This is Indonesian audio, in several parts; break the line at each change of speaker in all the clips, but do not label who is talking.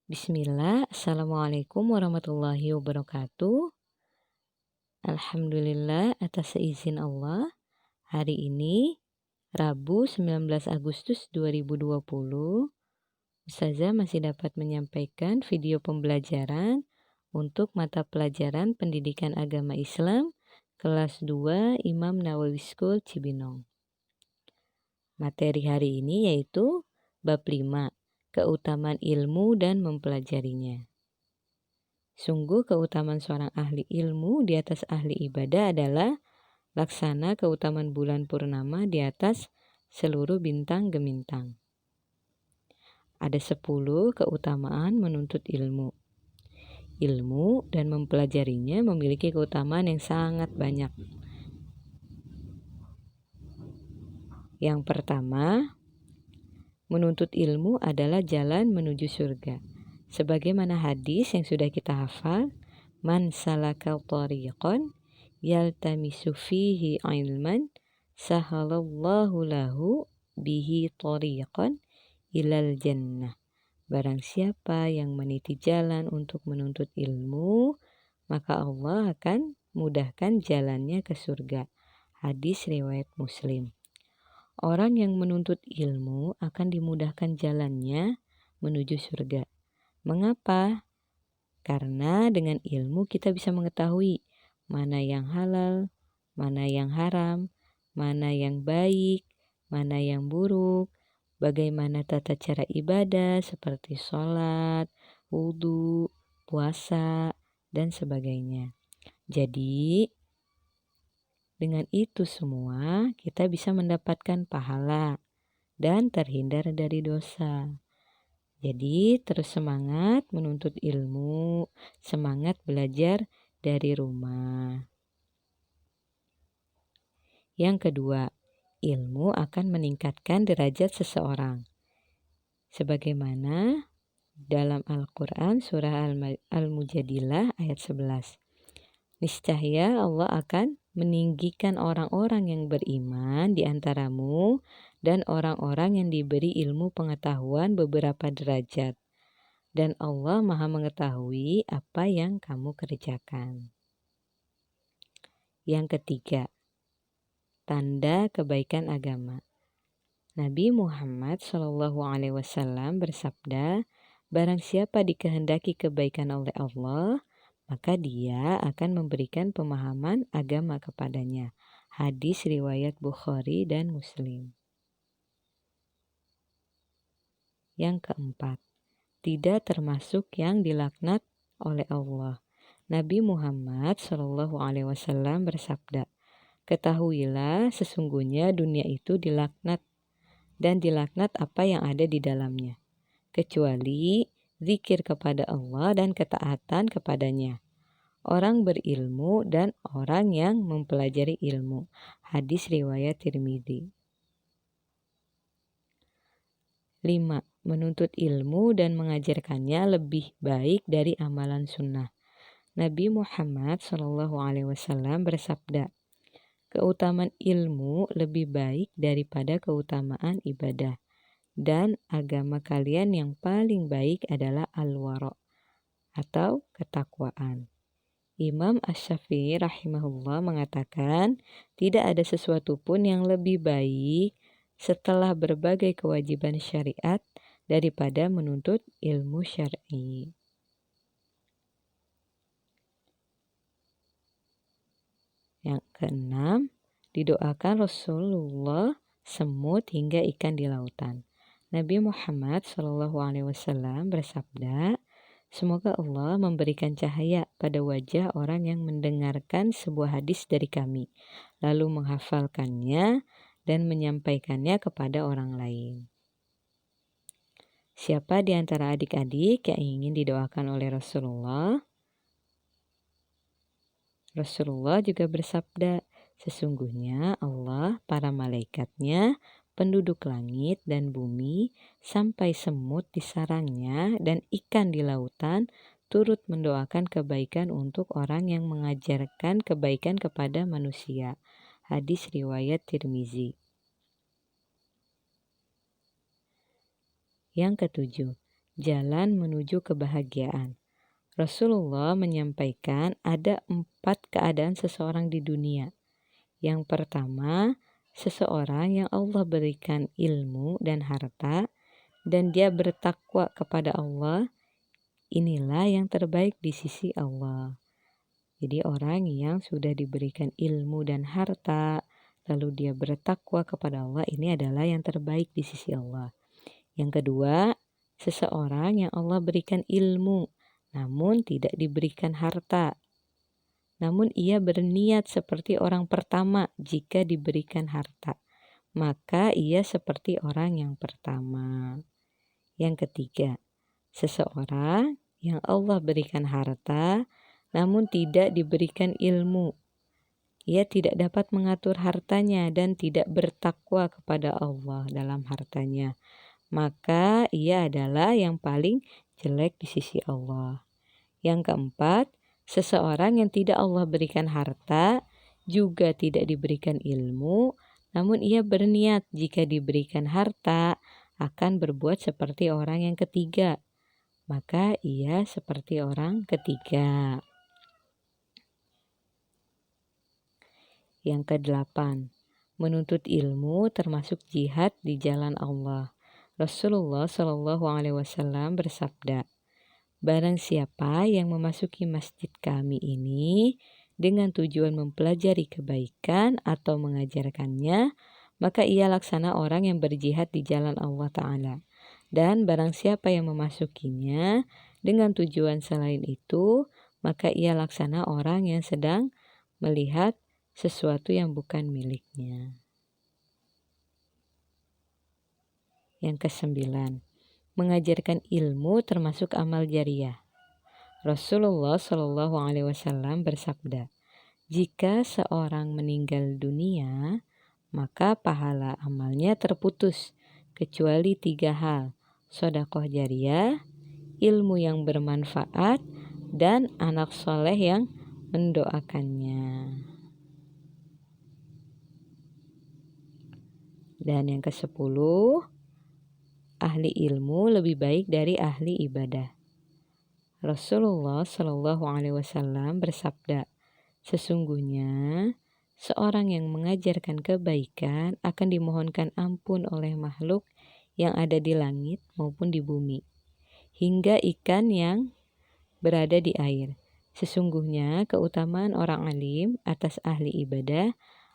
Bismillah, Assalamualaikum warahmatullahi wabarakatuh. Alhamdulillah atas seizin Allah, hari ini Rabu 19 Agustus 2020, Ustazah masih dapat menyampaikan video pembelajaran untuk mata pelajaran Pendidikan Agama Islam kelas 2 Imam Nawawi School Cibinong. Materi hari ini yaitu bab 5, keutamaan ilmu dan mempelajarinya. Sungguh keutamaan seorang ahli ilmu di atas ahli ibadah adalah laksana keutamaan bulan purnama di atas seluruh bintang gemintang. Ada 10 keutamaan menuntut ilmu. Ilmu dan mempelajarinya memiliki keutamaan yang sangat banyak. Yang pertama, menuntut ilmu adalah jalan menuju surga. Sebagaimana hadis yang sudah kita hafal, man salaka tariqan yaltamisu fihi ilman sahalallahu lahu bihi tariqan ilal jannah. Barang siapa yang meniti jalan untuk menuntut ilmu, maka Allah akan mudahkan jalannya ke surga. Hadis riwayat Muslim. Orang yang menuntut ilmu akan dimudahkan jalannya menuju surga. Mengapa? Karena dengan ilmu kita bisa mengetahui mana yang halal, mana yang haram, mana yang baik, mana yang buruk, bagaimana tata cara ibadah seperti sholat, wudhu, puasa, dan sebagainya. Jadi, dengan itu semua kita bisa mendapatkan pahala dan terhindar dari dosa. Jadi terus semangat menuntut ilmu, semangat belajar dari rumah. Yang kedua, ilmu akan meningkatkan derajat seseorang. Sebagaimana dalam Al-Quran surah Al-Mujadilah ayat 11. Niscaya Allah akan meninggikan orang-orang yang beriman di antaramu dan orang-orang yang diberi ilmu pengetahuan beberapa derajat. Dan Allah Maha mengetahui apa yang kamu kerjakan. Yang ketiga, tanda kebaikan agama. Nabi Muhammad SAW bersabda, barang siapa dikehendaki kebaikan oleh Allah, maka dia akan memberikan pemahaman agama kepadanya. Hadis riwayat Bukhari dan Muslim. Yang keempat, tidak termasuk yang dilaknat oleh Allah. Nabi Muhammad SAW bersabda, ketahuilah sesungguhnya dunia itu dilaknat dan dilaknat apa yang ada di dalamnya, kecuali zikir kepada Allah dan ketaatan kepadanya, orang berilmu dan orang yang mempelajari ilmu. Hadis riwayat Tirmidzi. 5. Menuntut ilmu dan mengajarkannya lebih baik dari amalan sunnah. Nabi Muhammad SAW bersabda, keutamaan ilmu lebih baik daripada keutamaan ibadah. Dan agama kalian yang paling baik adalah al-wara' atau ketakwaan. Imam Asy-Syafi'i rahimahullah mengatakan, tidak ada sesuatu pun yang lebih baik setelah berbagai kewajiban syariat daripada menuntut ilmu syar'i. Yang keenam, didoakan Rasulullah semut hingga ikan di lautan. Nabi Muhammad SAW bersabda, semoga Allah memberikan cahaya pada wajah orang yang mendengarkan sebuah hadis dari kami, lalu menghafalkannya dan menyampaikannya kepada orang lain. Siapa di antara adik-adik yang ingin didoakan oleh Rasulullah? Rasulullah juga bersabda, sesungguhnya Allah, para malaikatnya, penduduk langit dan bumi, sampai semut di sarangnya dan ikan di lautan, turut mendoakan kebaikan untuk orang yang mengajarkan kebaikan kepada manusia. Hadis riwayat Tirmizi. Yang ketujuh, jalan menuju kebahagiaan. Rasulullah menyampaikan ada 4 keadaan seseorang di dunia. Yang pertama, seseorang yang Allah berikan ilmu dan harta dan dia bertakwa kepada Allah, inilah yang terbaik di sisi Allah. Jadi orang yang sudah diberikan ilmu dan harta, lalu dia bertakwa kepada Allah, ini adalah yang terbaik di sisi Allah. Yang kedua, seseorang yang Allah berikan ilmu, namun tidak diberikan harta. Namun ia berniat seperti orang pertama jika diberikan harta. Maka ia seperti orang yang pertama. Yang ketiga, seseorang yang Allah berikan harta, namun tidak diberikan ilmu. Ia tidak dapat mengatur hartanya dan tidak bertakwa kepada Allah dalam hartanya. Maka ia adalah yang paling jelek di sisi Allah. Yang keempat, seseorang yang tidak Allah berikan harta, juga tidak diberikan ilmu, namun ia berniat jika diberikan harta akan berbuat seperti orang yang ketiga. Maka ia seperti orang ketiga. Yang kedelapan, menuntut ilmu termasuk jihad di jalan Allah. Rasulullah Shallallahu Alaihi Wasallam bersabda, barang siapa yang memasuki masjid kami ini dengan tujuan mempelajari kebaikan atau mengajarkannya, maka ia laksana orang yang berjihad di jalan Allah Ta'ala. Dan barang siapa yang memasukinya dengan tujuan selain itu, maka ia laksana orang yang sedang melihat sesuatu yang bukan miliknya. Yang kesembilan, mengajarkan ilmu termasuk amal jariah. Rasulullah Shallallahu Alaihi Wasallam bersabda, jika seorang meninggal dunia, maka pahala amalnya terputus kecuali 3 hal: sedekah jariah, ilmu yang bermanfaat, dan anak soleh yang mendoakannya. Dan yang ke-10, ahli ilmu lebih baik dari ahli ibadah. Rasulullah Shallallahu Alaihi Wasallam bersabda, sesungguhnya seorang yang mengajarkan kebaikan akan dimohonkan ampun oleh makhluk yang ada di langit maupun di bumi, hingga ikan yang berada di air. Sesungguhnya keutamaan orang alim atas ahli ibadah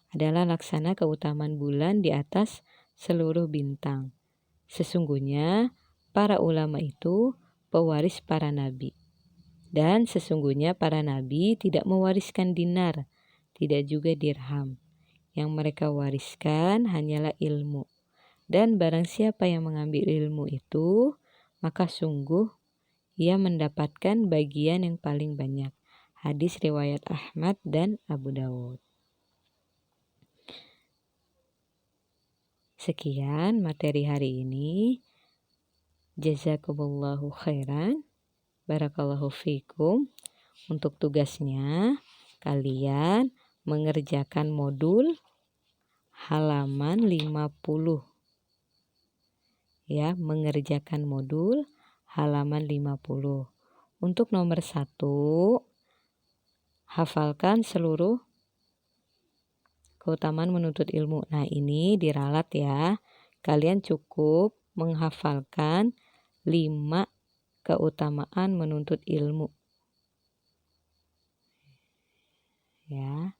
adalah laksana keutamaan bulan di atas seluruh bintang. Sesungguhnya para ulama itu pewaris para nabi. Dan sesungguhnya para nabi tidak mewariskan dinar, tidak juga dirham. Yang mereka wariskan hanyalah ilmu. Dan barang siapa yang mengambil ilmu itu, maka sungguh ia mendapatkan bagian yang paling banyak. Hadis riwayat Ahmad dan Abu Dawud. Sekian materi hari ini. Jazakumullahu khairan. Barakallahu fikum. Untuk tugasnya, kalian mengerjakan modul halaman 50. Ya, mengerjakan modul halaman 50. Untuk nomor 1, hafalkan seluruh keutamaan menuntut ilmu. Nah, ini diralat ya. Kalian cukup menghafalkan 5 keutamaan menuntut ilmu. Ya.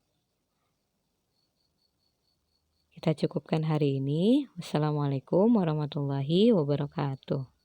Kita cukupkan hari ini. Wassalamualaikum warahmatullahi wabarakatuh.